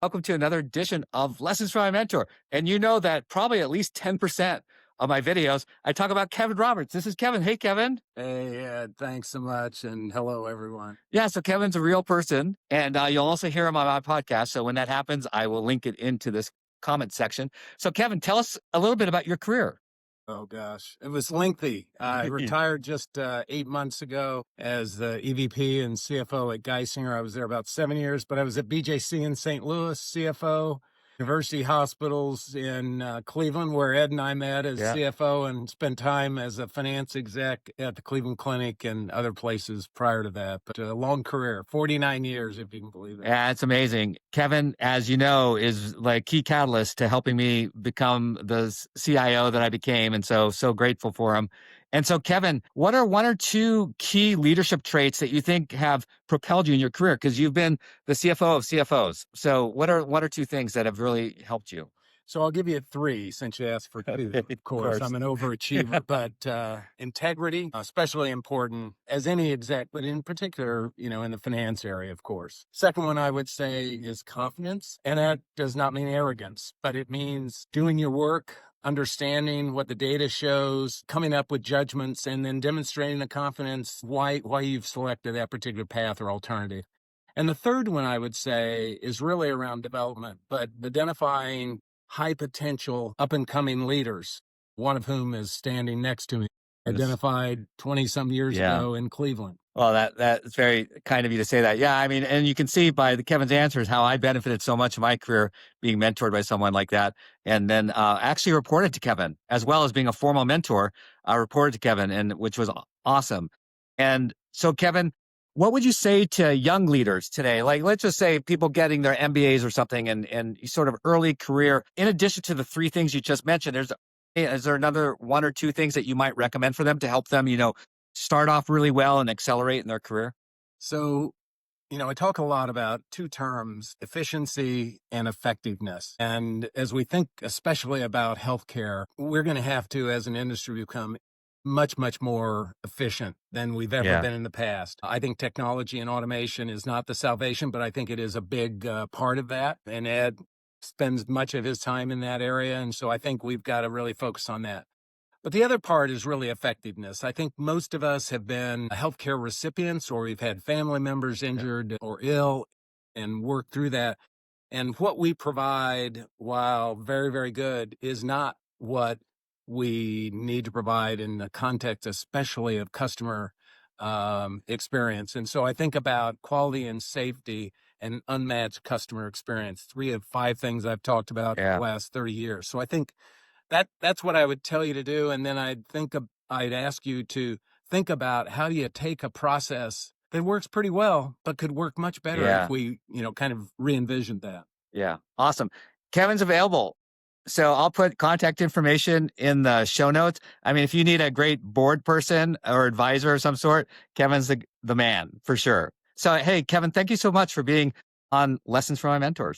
Welcome to another edition of Lessons from My Mentor. And you know that probably at least 10% of my videos, I talk about Kevin Roberts. This is Kevin. Hey, Kevin. Hey, thanks so much. And hello, everyone. Yeah, so Kevin's a real person, and you'll also hear him on my podcast. So when that happens, I will link it into this comment section. So, Kevin, tell us a little bit about your career. Oh, gosh. It was lengthy. I retired just 8 months ago as the EVP and CFO at Geisinger. I was there about 7 years, but I was at BJC in St. Louis, CFO, University Hospitals in Cleveland, where Ed and I met as CFO, and spent time as a finance exec at the Cleveland Clinic and other places prior to that. But a long career, 49 years, if you can believe it. Yeah, it's amazing. Kevin, as you know, is like key catalyst to helping me become the CIO that I became. And so grateful for him. And so, Kevin, what are one or two key leadership traits that you think have propelled you in your career? Because you've been the CFO of CFOs. So what are one or two things that have really helped you? So I'll give you three since you asked for two. Of course, I'm an overachiever, but integrity, especially important as any exec, but in particular, in the finance area, of course. Second one I would say is confidence. And that does not mean arrogance, but it means doing your work, understanding what the data shows, coming up with judgments, and then demonstrating the confidence why you've selected that particular path or alternative. And the third one I would say is really around development, but identifying high potential up and coming leaders, one of whom is standing next to me, identified 20 some years ago in Cleveland. Well, that's very kind of you to say that. Yeah, I mean, and you can see by Kevin's answers how I benefited so much in my career being mentored by someone like that. And then actually reported to Kevin, as well as being a formal mentor, I reported to Kevin, and which was awesome. And so, Kevin, what would you say to young leaders today? Like, let's just say people getting their MBAs or something and sort of early career, in addition to the three things you just mentioned, is there another one or two things that you might recommend for them to help them, start off really well and accelerate in their career? So, I talk a lot about two terms, efficiency and effectiveness. And as we think especially about healthcare, we're going to have to, as an industry, become much, much more efficient than we've ever been in the past. I think technology and automation is not the salvation, but I think it is a big part of that. And Ed spends much of his time in that area. And so I think we've got to really focus on that. But the other part is really effectiveness. I think most of us have been healthcare recipients, or we've had family members injured or ill and worked through that. And what we provide, while very, very good, is not what we need to provide in the context, especially of customer experience. And so I think about quality and safety and unmatched customer experience, 3 of 5 things I've talked about for the last 30 years. So I think that's what I would tell you to do. And then I'd ask you to think about how do you take a process that works pretty well, but could work much better if we, kind of re-envisioned that. Yeah. Awesome. Kevin's available. So I'll put contact information in the show notes. I mean, if you need a great board person or advisor of some sort, Kevin's the man for sure. So, hey, Kevin, thank you so much for being on Lessons from My Mentors.